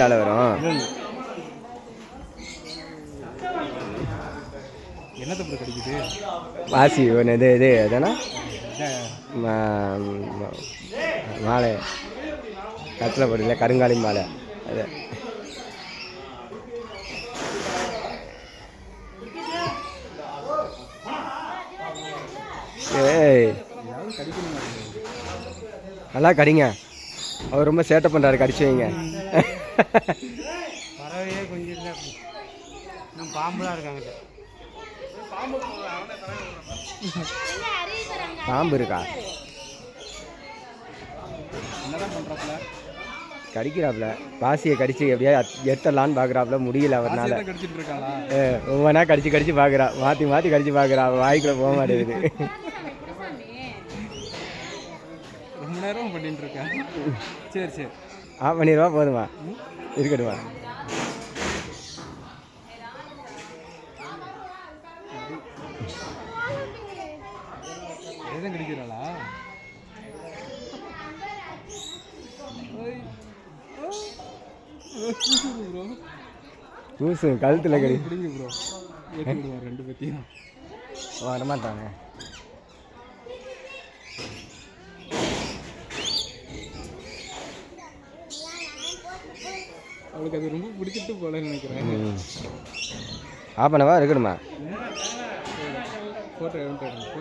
வரும். என்னத்தை ப்ரோ கிடைக்குது? வாசி ஒன்று இது எதுனா மாலை கத்தில் போடுல கருங்காலி மாலை அது. ஏய் நல்லா கடிங்க. அவர் ரொம்ப சேட்டை பண்ணுறாரு, கடிச்சு வைங்க. பறவையே கொஞ்சம் இல்லை, பாம்புலாம் இருக்காங்க. பாம்பு இருக்கா? என்னதான் பண்ணுறாப்புல? கடிக்கிறாப்புல. பாசியை கடிச்சு எப்படியா எத்தலான்னு பார்க்குறாப்புல, முடியல அவர்னால. கடிச்சிட்டு இருக்காங்களா? ஒவ்வொன்றா கடிச்சு கடிச்சு பார்க்குறா, மாற்றி மாற்றி கடிச்சு பார்க்குறா, வாய்க்குள்ள போக மாட்டேங்குது. ரொம்ப நேரம் பண்ணிட்டு இருக்கேன். சரி சரி ஆஃப் பண்ணிடுவா, போதுமா இருக்கட்டுமா? எதுவும் கிடைக்கிறாளா? கூசு கழுத்தில் கடி பிடிங்க ப்ரோ. ஏற்றி விடுவான் ரெண்டு பற்றியும். வரமாட்டாங்க. அவளுக்கு அது ரொம்ப பிடிச்சிட்டு போலன்னு நினைக்கிறேன். ஆஃப் பண்ணவா இருக்கணுமா? ஃபோட்டோ